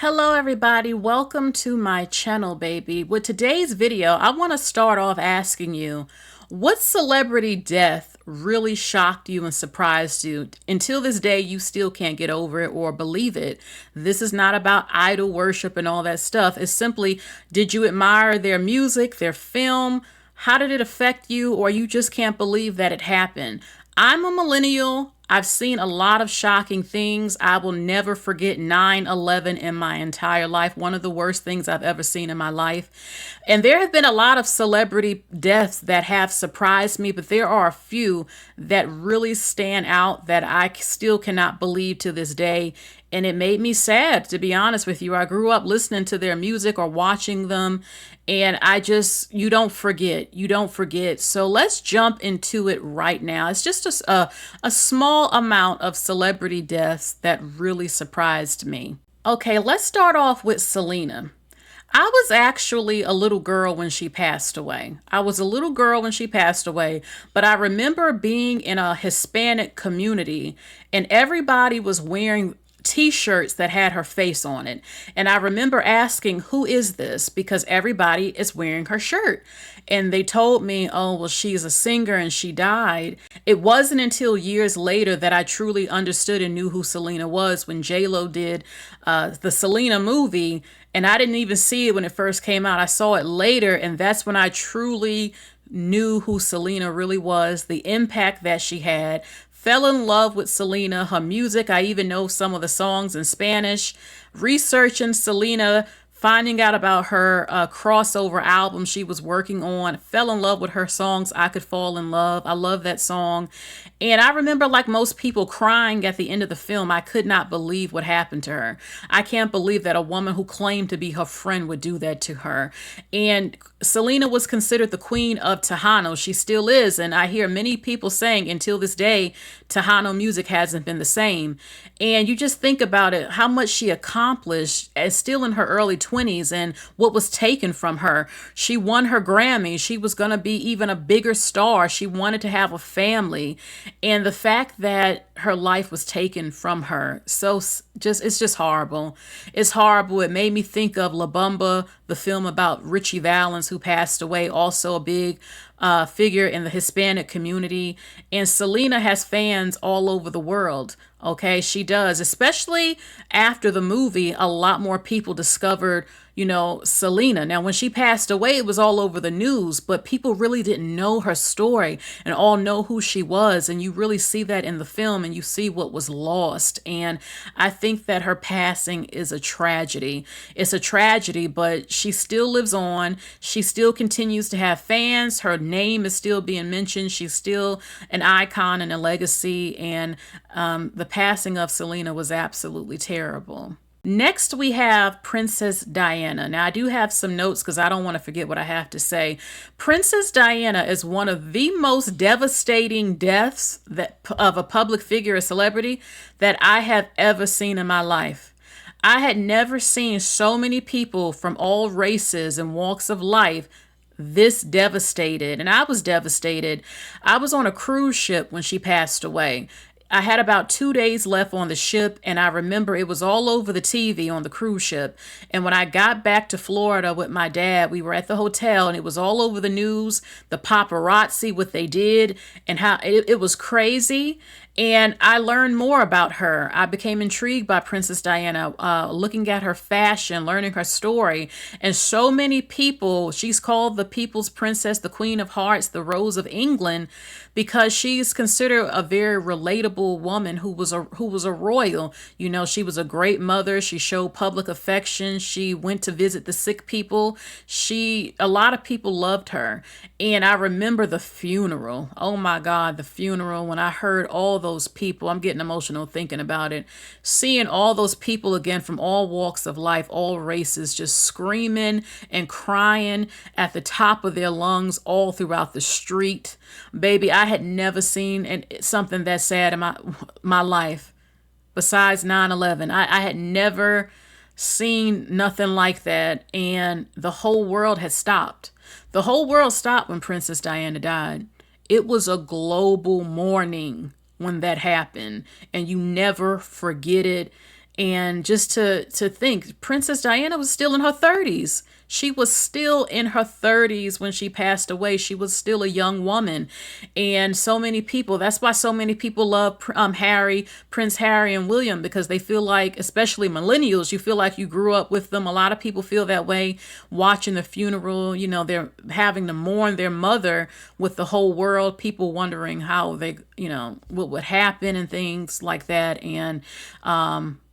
Hello everybody, welcome to my channel, baby. With today's video, I want to start off asking you, what celebrity death really shocked you and surprised you? Until this day, you still can't get over it or believe it. This is not about idol worship and all that stuff. It's simply, did you admire their music, their film? How did it affect you, or you just can't believe that it happened? I'm a millennial. I've seen a lot of shocking things. I will never forget 9/11 in my entire life. One of the worst things I've ever seen in my life. And there have been a lot of celebrity deaths that have surprised me, but there are a few that really stand out that I still cannot believe to this day. And it made me sad, to be honest with you. I grew up listening to their music or watching them, and you don't forget. You don't forget. So let's jump into it right now. It's just a small amount of celebrity deaths that really surprised me. Okay, let's start off with Selena. I was actually a little girl when she passed away. But I remember being in a Hispanic community and everybody was wearing t-shirts that had her face on it. And I remember asking, who is this? Because everybody is wearing her shirt. And they told me, oh, well, she's a singer and she died. It wasn't until years later that I truly understood and knew who Selena was when J-Lo did the Selena movie. And I didn't even see it when it first came out. I saw it later, and that's when I truly knew who Selena really was, the impact that she had. Fell in love with Selena, her music. I even know some of the songs in Spanish. Researching Selena, finding out about her crossover album she was working on. Fell in love with her songs, I Could Fall in Love. I love that song. And I remember, like most people, crying at the end of the film. I could not believe what happened to her. I can't believe that a woman who claimed to be her friend would do that to her. And Selena was considered the queen of Tejano. She still is. And I hear many people saying until this day, Tejano music hasn't been the same. And you just think about it, how much she accomplished as still in her early 20s and what was taken from her. She won her Grammy. She was going to be even a bigger star. She wanted to have a family. And the fact that her life was taken from her, it's just horrible. It's horrible. It made me think of La Bamba, the film about Richie Valens, who passed away, also a big figure in the Hispanic community. And Selena has fans all over the world. Okay, she does, especially after the movie, a lot more people discovered, Selena. Now, when she passed away, it was all over the news, but people really didn't know her story and all know who she was. And you really see that in the film and you see what was lost. And I think that her passing is a tragedy. It's a tragedy, but she still lives on. She still continues to have fans. Her name is still being mentioned. She's still an icon and a legacy. And the passing of Selena was absolutely terrible. Next, we have Princess Diana. Now, I do have some notes because I don't want to forget what I have to say. Princess Diana is one of the most devastating deaths of a public figure, a celebrity, that I have ever seen in my life. I had never seen so many people from all races and walks of life this devastated, and I was devastated. I was on a cruise ship when she passed away. I had about 2 days left on the ship, and I remember it was all over the TV on the cruise ship. And when I got back to Florida with my dad, we were at the hotel, and it was all over the news, the paparazzi, what they did, and how it was crazy. And I learned more about her. I became intrigued by Princess Diana, looking at her fashion, learning her story. And so many people, she's called the People's Princess, the Queen of Hearts, the Rose of England, because she's considered a very relatable woman who was a royal. She was a great mother. She showed public affection. She went to visit the sick people. A lot of people loved her. And I remember the funeral. Oh my God, the funeral. When I heard all those people, I'm getting emotional thinking about it. Seeing all those people again from all walks of life, all races, just screaming and crying at the top of their lungs all throughout the street. Baby, I had never seen something that sad in my life besides 9/11. I had never seen nothing like that, and the whole world had stopped. The whole world stopped when Princess Diana died. It was a global mourning when that happened, and you never forget it. And just to think, Princess Diana was still in her 30s. She was still in her 30s when she passed away. She was still a young woman. And so many people, that's why so many people love Prince Harry and William, because they feel like, especially millennials, you feel like you grew up with them. A lot of people feel that way watching the funeral. You know, they're having to mourn their mother with the whole world, people wondering how they, you know, what would happen and things like that. And,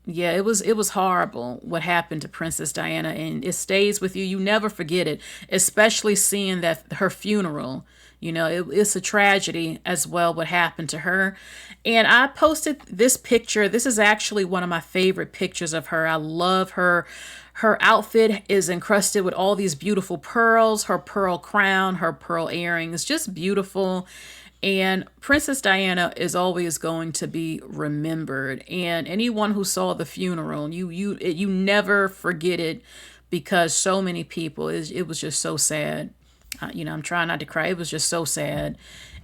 yeah, it was horrible what happened to Princess Diana, and it stays with you. You never forget it, especially seeing that her funeral. You know, it's a tragedy as well what happened to her. And I posted this picture. This is actually one of my favorite pictures of her. I love her. Her outfit is encrusted with all these beautiful pearls, her pearl crown, her pearl earrings, just beautiful. And Princess Diana is always going to be remembered. And anyone who saw the funeral, you never forget it, because so many people, it was just so sad. I'm trying not to cry. It was just so sad.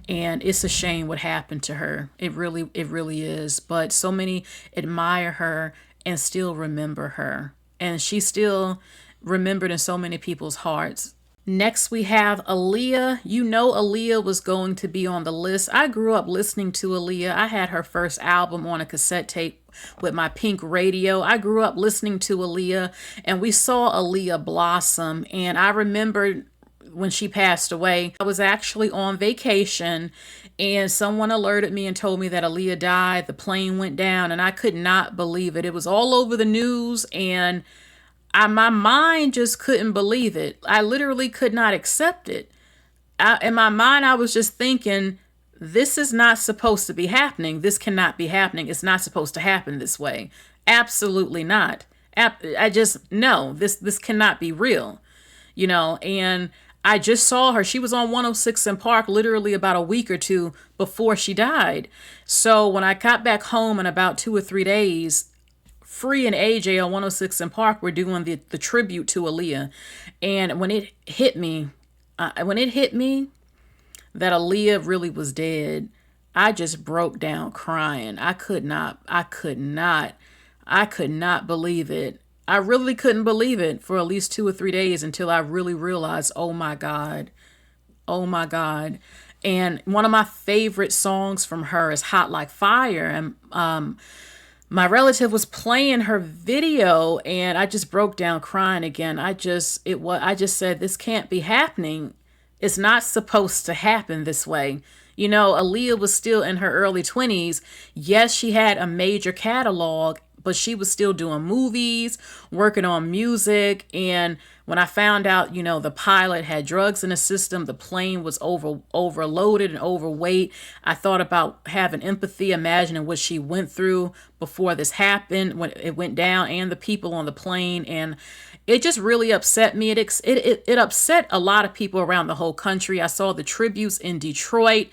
And it's a shame what happened to her. It really is. But so many admire her and still remember her. And she's still remembered in so many people's hearts. Next, we have Aaliyah. You know Aaliyah was going to be on the list. I grew up listening to Aaliyah. I had her first album on a cassette tape with my pink radio. I grew up listening to Aaliyah, and we saw Aaliyah blossom. And I remember when she passed away, I was actually on vacation, and someone alerted me and told me that Aaliyah died. The plane went down, and I could not believe it. It was all over the news, and my mind just couldn't believe it. I literally could not accept it. In my mind, I was just thinking, this is not supposed to be happening. This cannot be happening. It's not supposed to happen this way. Absolutely not. I just, no, this cannot be real. And I just saw her. She was on 106 in Park literally about a week or two before she died. So when I got back home in about 2 or 3 days, Free and AJ on 106 in Park were doing the tribute to Aaliyah. And when it hit me that Aaliyah really was dead, I just broke down crying. I could not believe it. I really couldn't believe it for at least 2 or 3 days until I really realized, oh my God. And one of my favorite songs from her is Hot Like Fire. And my relative was playing her video, and I just broke down crying again. I just said, this can't be happening. It's not supposed to happen this way. Aaliyah was still in her early 20s. Yes, she had a major catalog, but she was still doing movies, working on music. And when I found out, the pilot had drugs in the system, the plane was overloaded and overweight, I thought about having empathy, imagining what she went through before this happened, when it went down, and the people on the plane. And it just really upset me. It upset a lot of people around the whole country. I saw the tributes in Detroit.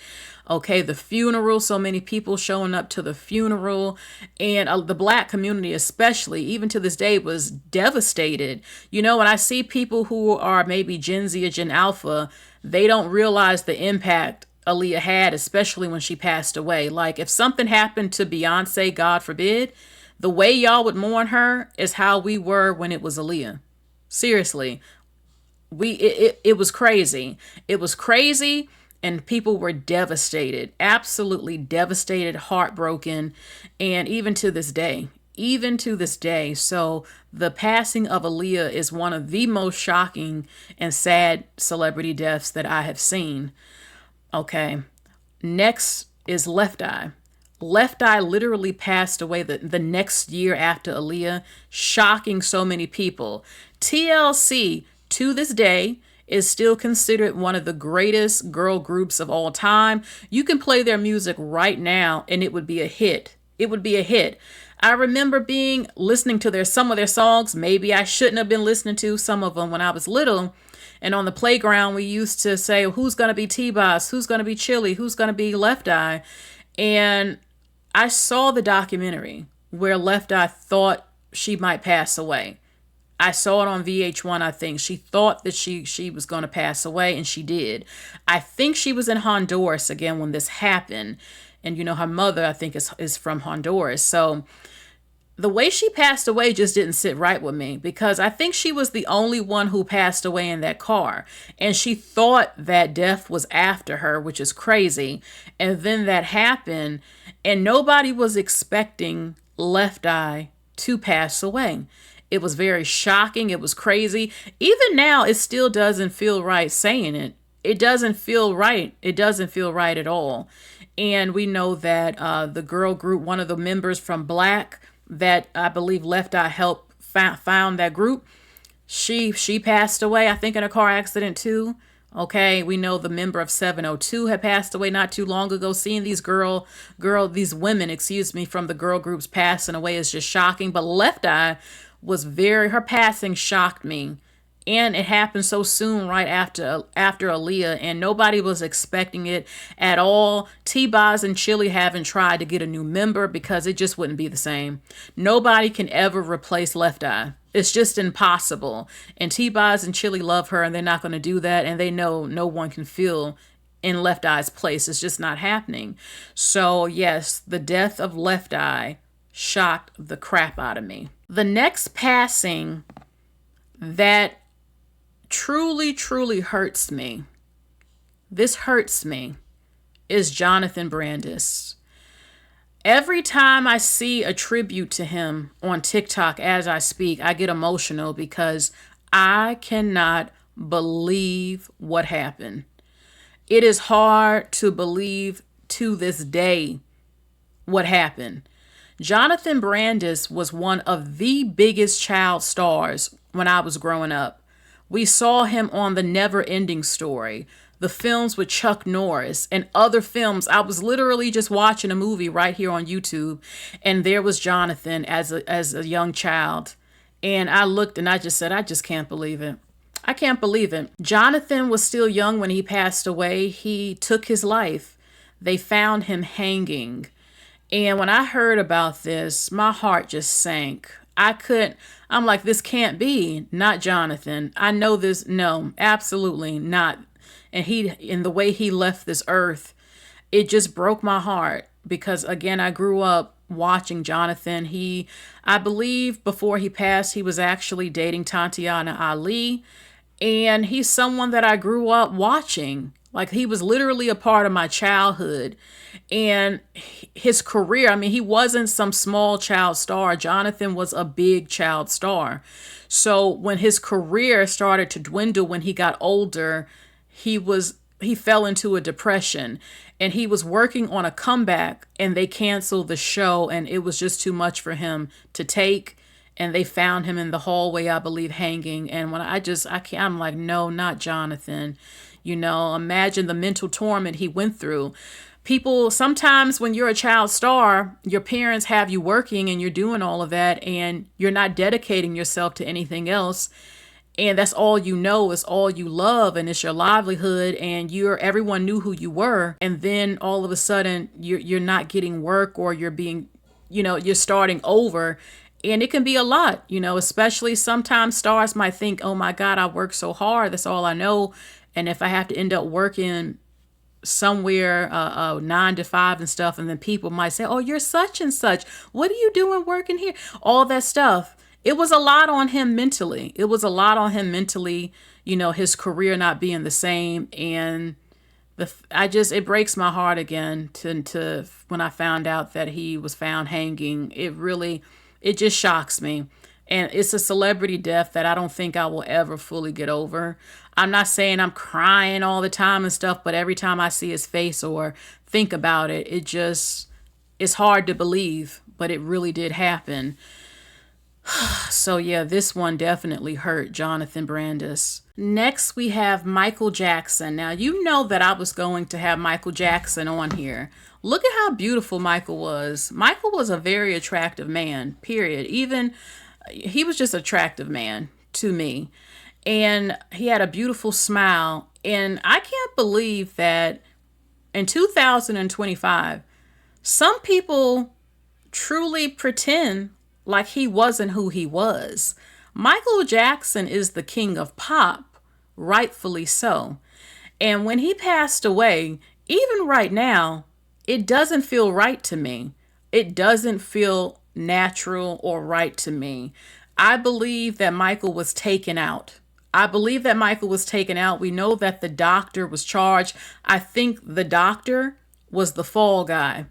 Okay, the funeral, so many people showing up to the funeral, and the Black community especially, even to this day, was devastated. When I see people who are maybe Gen Z or Gen Alpha, they don't realize the impact Aaliyah had, especially when she passed away. Like, if something happened to Beyonce, God forbid, the way y'all would mourn her is how we were when it was Aaliyah. Seriously, it was crazy. It was crazy. And people were devastated, absolutely devastated, heartbroken, and even to this day. So the passing of Aaliyah is one of the most shocking and sad celebrity deaths that I have seen. Okay, next is Left Eye. Left Eye literally passed away the next year after Aaliyah, shocking so many people. TLC, to this day, is still considered one of the greatest girl groups of all time. You can play their music right now and it would be a hit. I remember listening to some of their songs. Maybe I shouldn't have been listening to some of them when I was little. And on the playground, we used to say, who's going to be T-Boss? Who's going to be Chili? Who's going to be Left Eye? And I saw the documentary where Left Eye thought she might pass away. I saw it on VH1, I think. She thought that she was going to pass away, and she did. I think she was in Honduras again when this happened. And, her mother, I think, is from Honduras. So the way she passed away just didn't sit right with me, because I think she was the only one who passed away in that car. And she thought that death was after her, which is crazy. And then that happened, and nobody was expecting Left Eye to pass away. It was very shocking. It was crazy. Even now, it still doesn't feel right saying it. It doesn't feel right. It doesn't feel right at all. And we know that the girl group, one of the members from Black, that I believe Left Eye helped found that group, she passed away, I think, in a car accident too. Okay, we know the member of 702 had passed away not too long ago. Seeing these these women, excuse me, from the girl groups passing away is just shocking. But Left Eye her passing shocked me. And it happened so soon, right after Aaliyah, and nobody was expecting it at all. T-Boz and Chili haven't tried to get a new member because it just wouldn't be the same. Nobody can ever replace Left Eye. It's just impossible. And T-Boz and Chili love her, and they're not going to do that. And they know no one can fill in Left Eye's place. It's just not happening. So yes, the death of Left Eye shocked the crap out of me. The next passing that truly, truly hurts me, this hurts me, is Jonathan Brandis. Every time I see a tribute to him on TikTok as I speak, I get emotional because I cannot believe what happened. It is hard to believe to this day what happened. Jonathan Brandis was one of the biggest child stars when I was growing up. We saw him on The Never Ending Story, the films with Chuck Norris, and other films. I was literally just watching a movie right here on YouTube, and there was Jonathan as a young child. And I looked and I just said, I just can't believe it. I can't believe it. Jonathan was still young when he passed away. He took his life. They found him hanging. And when I heard about this, my heart just sank. I'm like, this can't be, not Jonathan. I know this. No, absolutely not. And in the way he left this earth, it just broke my heart because, again, I grew up watching Jonathan. I believe before he passed, he was actually dating Tatiana Ali. And he's someone that I grew up watching. Like, he was literally a part of my childhood. And his career, I mean, he wasn't some small child star. Jonathan was a big child star. So when his career started to dwindle when he got older, he fell into a depression. And he was working on a comeback, and they canceled the show, and it was just too much for him to take. And they found him in the hallway, I believe, hanging. And when I'm like, no, not Jonathan. You know, imagine the mental torment he went through. People, sometimes when you're a child star, your parents have you working and you're doing all of that and you're not dedicating yourself to anything else. And that's all you know, is all you love, and it's your livelihood, and everyone knew who you were. And then all of a sudden you're not getting work, or you're being, you're starting over. And it can be a lot, especially sometimes stars might think, oh my God, I worked so hard. That's all I know. And if I have to end up working somewhere 9 to 5 and stuff, and then people might say, oh, you're such and such. What are you doing working here? All that stuff. It was a lot on him mentally. His career not being the same. And it breaks my heart again to when I found out that he was found hanging. It just shocks me. And it's a celebrity death that I don't think I will ever fully get over. I'm not saying I'm crying all the time and stuff, but every time I see his face or think about it, it's hard to believe, but it really did happen. So yeah, this one definitely hurt Jonathan Brandis. Next, we have Michael Jackson. Now, you know that I was going to have Michael Jackson on here. Look at how beautiful Michael was. Michael was a very attractive man, period. He was just an attractive man to me. And he had a beautiful smile. And I can't believe that in 2025, some people truly pretend like he wasn't who he was. Michael Jackson is the king of pop, rightfully so. And when he passed away, even right now, it doesn't feel right to me. It doesn't feel natural or right to me. I believe that Michael was taken out. I believe that Michael was taken out. We know that the doctor was charged. I think the doctor was the fall guy.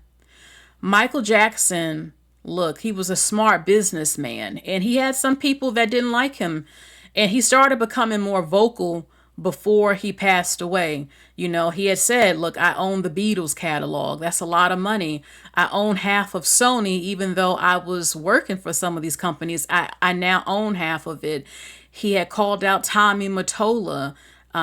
Michael Jackson, look, he was a smart businessman, and he had some people that didn't like him. And he started becoming more vocal before he passed away. You know, he had said, look, I own the Beatles catalog. That's a lot of money. I own half of Sony, even though I was working for some of these companies. I now own half of it. He had called out Tommy Mottola.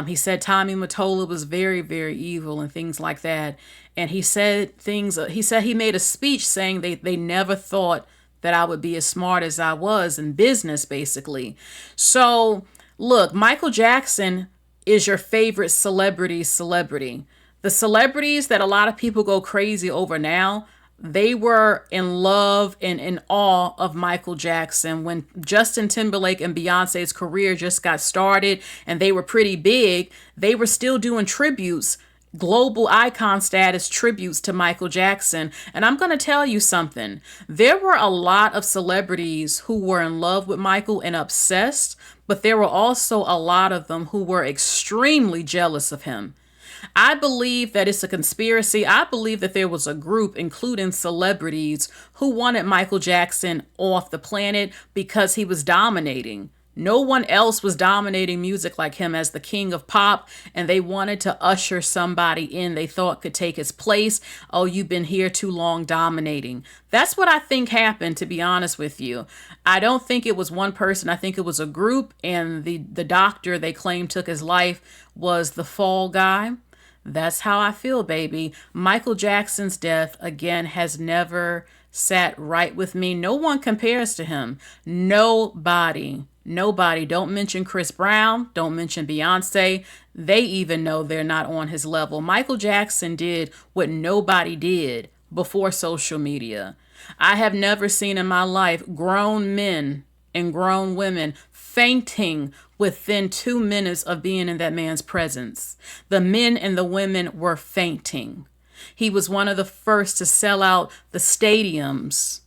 He said Tommy Mottola was very, very evil and things like that. And he said things, he said he made a speech saying they never thought that I would be as smart as I was in business, basically. So, look, Michael Jackson is your favorite celebrity. The celebrities that a lot of people go crazy over now, they were in love and in awe of Michael Jackson when Justin Timberlake and Beyonce's career just got started and they were pretty big. They were still doing tributes, global icon status tributes to Michael Jackson. And I'm going to tell you something. There were a lot of celebrities who were in love with Michael and obsessed, but there were also a lot of them who were extremely jealous of him. I believe that it's a conspiracy. I believe that there was a group, including celebrities, who wanted Michael Jackson off the planet because he was dominating. No one else was dominating music like him as the king of pop, and they wanted to usher somebody in they thought could take his place. Oh, you've been here too long dominating. That's what I think happened, to be honest with you. I don't think it was one person. I think it was a group, and the doctor they claimed took his life was the fall guy. That's how I feel, baby. Michael Jackson's death, again, has never sat right with me. No one compares to him. Nobody. Don't mention Chris Brown. Don't mention Beyonce. They even know they're not on his level. Michael Jackson did what nobody did before social media. I have never seen in my life grown men and grown women fainting within 2 minutes of being in that man's presence. The men and the women were fainting. He was one of the first to sell out the stadiums.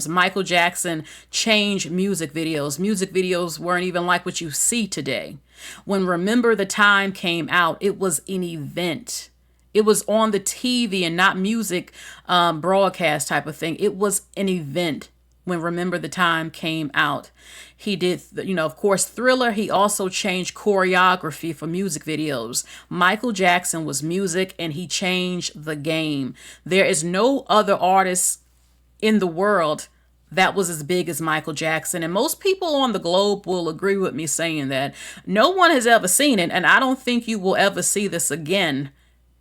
Michael Jackson changed music videos. Music videos weren't even like what you see today. When Remember the Time came out, it was an event. It was on the TV and not music broadcast type of thing. It was an event when Remember the Time came out. He did, of course, Thriller. He also changed choreography for music videos. Michael Jackson was music, and he changed the game. There is no other artist in the world that was as big as Michael Jackson. And most people on the globe will agree with me saying that. No one has ever seen it, and I don't think you will ever see this again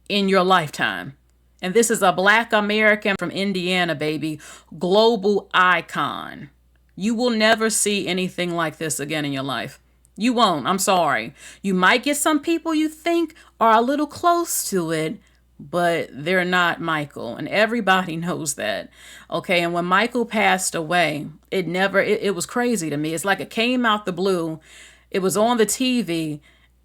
in your lifetime. And this is a Black American from Indiana, baby. Global icon. You will never see anything like this again in your life. You won't. I'm sorry. You might get some people you think are a little close to it, but they're not Michael. And everybody knows that. Okay. And when Michael passed away, it was crazy to me. It's like it came out the blue. It was on the TV,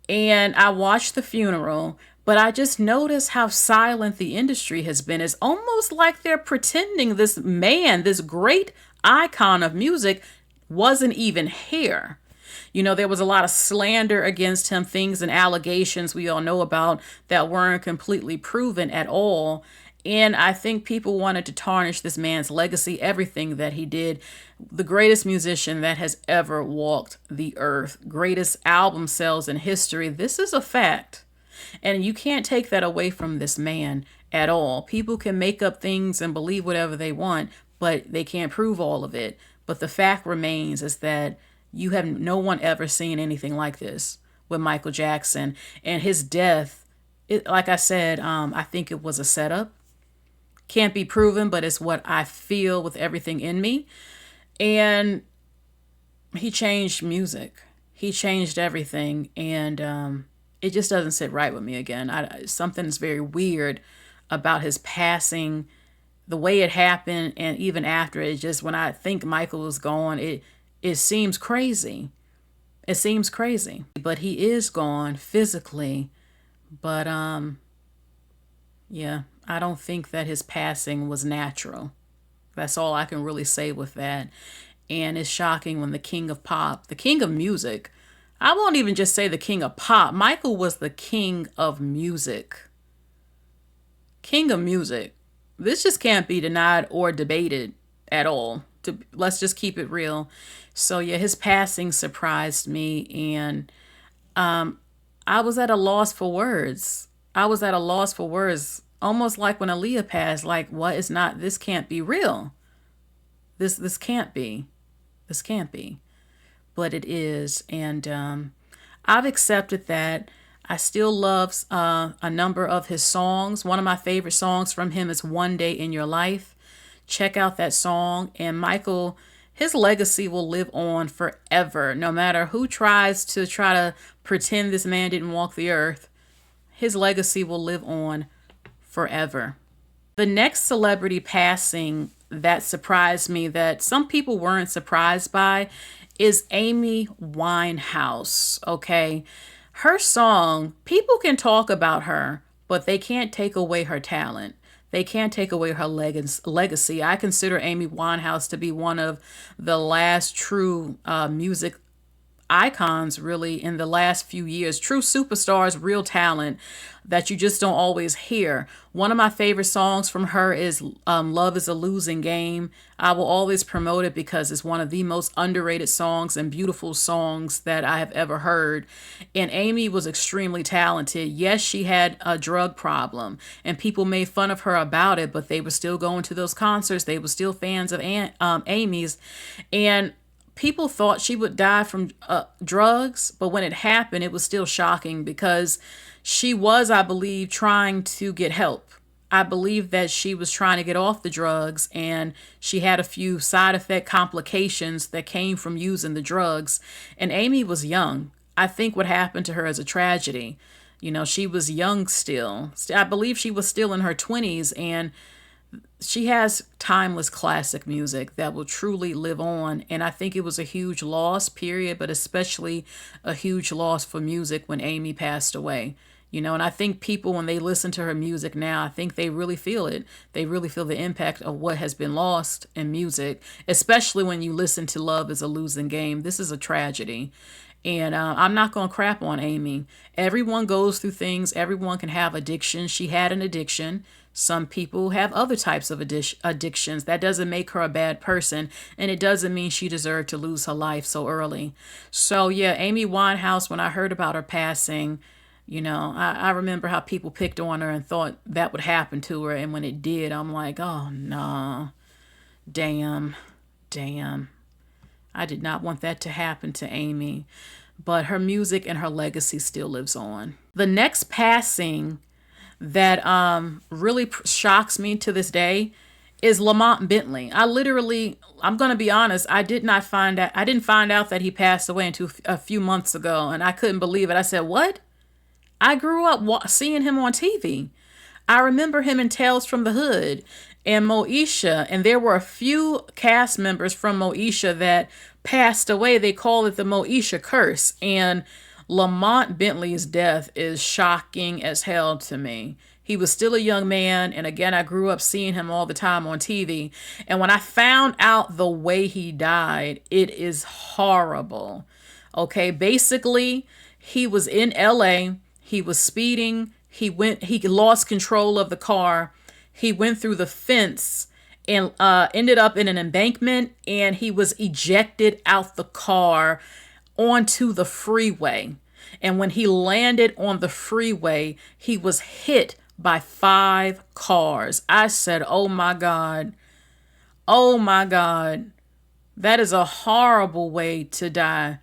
and I watched the funeral. But I just noticed how silent the industry has been. It's almost like they're pretending this man, this great icon of music, wasn't even here. There was a lot of slander against him, things and allegations we all know about that weren't completely proven at all. And I think people wanted to tarnish this man's legacy, everything that he did. The greatest musician that has ever walked the earth, greatest album sales in history. This is a fact. And you can't take that away from this man at all. People can make up things and believe whatever they want, but they can't prove all of it. But the fact remains is that no one ever seen anything like this with Michael Jackson. And his death, like I said, I think it was a setup. Can't be proven, but it's what I feel with everything in me. And he changed music. He changed everything. And it just doesn't sit right with me again. Something's very weird about his passing, the way it happened, and even after it. Just when I think Michael is gone, it seems crazy. It seems crazy. But he is gone physically. But yeah, I don't think that his passing was natural. That's all I can really say with that. And it's shocking when the king of pop, the king of music, I won't even just say the king of pop. Michael was the king of music. King of music. This just can't be denied or debated at all. Let's just keep it real. So yeah, his passing surprised me, and I was at a loss for words. I was at a loss for words, almost like when Aaliyah passed. Like, what is not? This can't be real. This can't be. This can't be. But it is, and I've accepted that. I still love a number of his songs. One of my favorite songs from him is "One Day in Your Life." Check out that song. And Michael, his legacy will live on forever, no matter who tries to pretend this man didn't walk the earth. His legacy will live on forever. The next celebrity passing that surprised me, that some people weren't surprised by, is Amy Winehouse. Okay. Her song, people can talk about her, but they can't take away her talent. They can't take away her legacy. I consider Amy Winehouse to be one of the last true music icons, really, in the last few years. True superstars, real talent that you just don't always hear. One of my favorite songs from her is "Love is a Losing Game." I will always promote it because it's one of the most underrated songs and beautiful songs that I have ever heard. And Amy was extremely talented. Yes, she had a drug problem and people made fun of her about it, but they were still going to those concerts. They were still fans of Amy's. And people thought she would die from drugs, but when it happened, it was still shocking because she was, I believe, trying to get help. I believe that she was trying to get off the drugs, and she had a few side effect complications that came from using the drugs. And Amy was young. I think what happened to her is a tragedy. You know, she was young still. I believe she was still in her 20s, and she has timeless classic music that will truly live on. And I think it was a huge loss, period, but especially a huge loss for music when Amy passed away. You know, and I think people, when they listen to her music now, I think they really feel it. They really feel the impact of what has been lost in music, especially when you listen to "Love is a Losing Game." This is a tragedy. And I'm not going to crap on Amy. Everyone goes through things. Everyone can have addiction. She had an addiction. Some people have other types of addictions. That doesn't make her a bad person, and it doesn't mean she deserved to lose her life so early. So yeah, Amy Winehouse, when I heard about her passing, you know, I remember how people picked on her and thought that would happen to her. And when it did, I'm like, oh no, damn. I did not want that to happen to Amy. But her music and her legacy still lives on. The next passing that really shocks me to this day is Lamont Bentley. I'm going to be honest, I didn't find out that he passed away until a few months ago, and I couldn't believe it. I said, what? I grew up seeing him on TV. I remember him in Tales from the Hood and Moesha, and there were a few cast members from Moesha that passed away. They call it the Moesha curse, and Lamont Bentley's death is shocking as hell to me. He was still a young man, and again, I grew up seeing him all the time on TV, and when I found out the way he died, it is horrible. Okay, basically, he was in LA, he was speeding, he lost control of the car, he went through the fence and ended up in an embankment, and he was ejected out the car onto the freeway. And when he landed on the freeway, he was hit by 5 cars. I said, oh my God. Oh my God. That is a horrible way to die.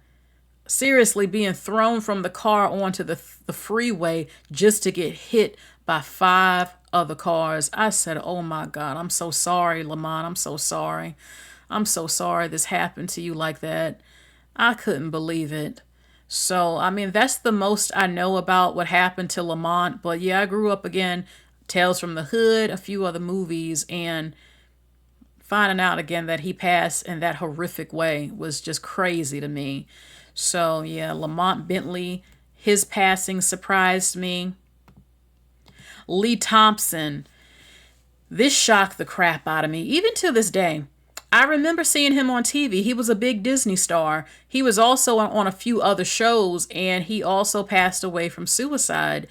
Seriously, being thrown from the car onto the freeway just to get hit by 5 other cars. I said, oh my God, I'm so sorry, Lamont. I'm so sorry. I'm so sorry this happened to you like that. I couldn't believe it. So, I mean, that's the most I know about what happened to Lamont. But yeah, I grew up again, Tales from the Hood, a few other movies, and finding out again that he passed in that horrific way was just crazy to me. So yeah, Lamont Bentley, his passing surprised me. Lee Thompson, This shocked the crap out of me, even to this day. I remember seeing him on TV. He was a big Disney star. He was also on a few other shows, and he also passed away from suicide.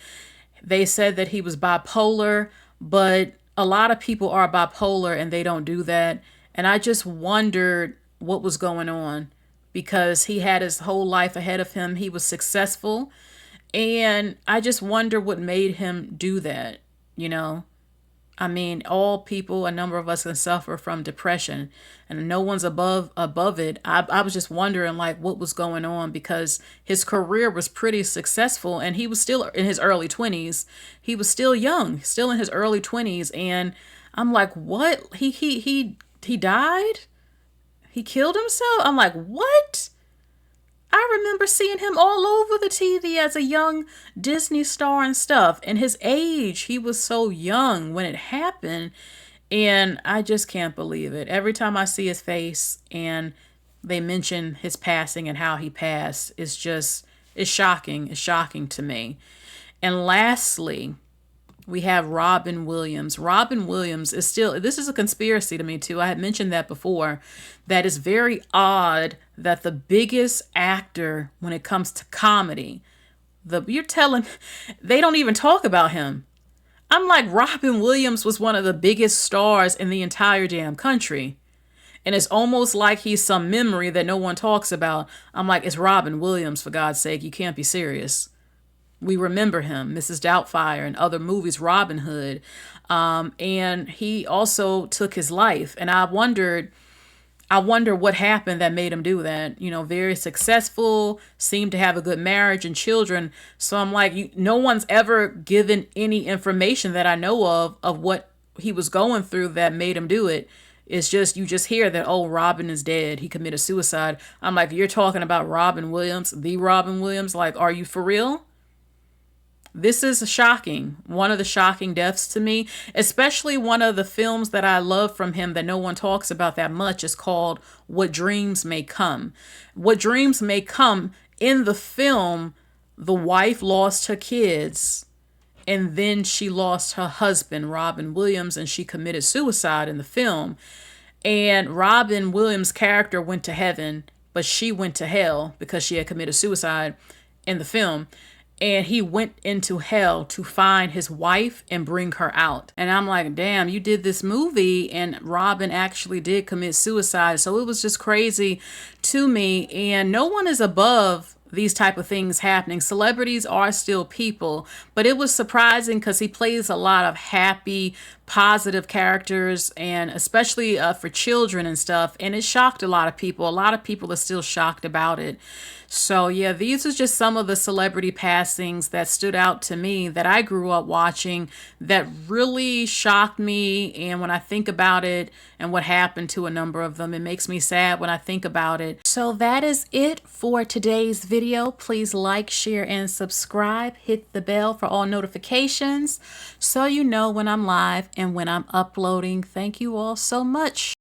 They said that he was bipolar, but a lot of people are bipolar and they don't do that. And I just wondered what was going on because he had his whole life ahead of him. He was successful. And I just wonder what made him do that, you know? I mean, all people, a number of us can suffer from depression, and no one's above it. I was just wondering like what was going on because his career was pretty successful, and he was still in his early 20s. He was still young, still in his early 20s, and I'm like, what? He died? He killed himself? I'm like, what? I remember seeing him all over the TV as a young Disney star and stuff. And his age, he was so young when it happened. And I just can't believe it. Every time I see his face and they mention his passing and how he passed, it's shocking. It's shocking to me. And lastly, we have Robin Williams. Robin Williams is still, this is a conspiracy to me too. I had mentioned that before. That is very odd that the biggest actor when it comes to comedy, you're telling, they don't even talk about him. I'm like, Robin Williams was one of the biggest stars in the entire damn country. And it's almost like he's some memory that no one talks about. I'm like, it's Robin Williams, for God's sake. You can't be serious. We remember him, Mrs. Doubtfire, and other movies, Robin Hood. And he also took his life. And I wonder what happened that made him do that. You know, very successful, seemed to have a good marriage and children. So I'm like, no one's ever given any information that I know of what he was going through that made him do it. It's just, you just hear that, oh, Robin is dead. He committed suicide. I'm like, you're talking about Robin Williams, the Robin Williams? Like, are you for real? This is shocking. One of the shocking deaths to me, especially one of the films that I love from him that no one talks about that much is called What Dreams May Come. What Dreams May Come, in the film, the wife lost her kids and then she lost her husband, Robin Williams, and she committed suicide in the film. And Robin Williams' character went to heaven, but she went to hell because she had committed suicide in the film. And he went into hell to find his wife and bring her out. And I'm like, damn, you did this movie and Robin actually did commit suicide. So it was just crazy to me. And no one is above these type of things happening. Celebrities are still people, but it was surprising because he plays a lot of happy, positive characters, and especially for children and stuff. And it shocked a lot of people. A lot of people are still shocked about it. So yeah, these are just some of the celebrity passings that stood out to me that I grew up watching that really shocked me. And when I think about it and what happened to a number of them, it makes me sad when I think about it. So that is it for today's video. Please like, share, and subscribe. Hit the bell for all notifications so you know when I'm live and when I'm uploading. Thank you all so much.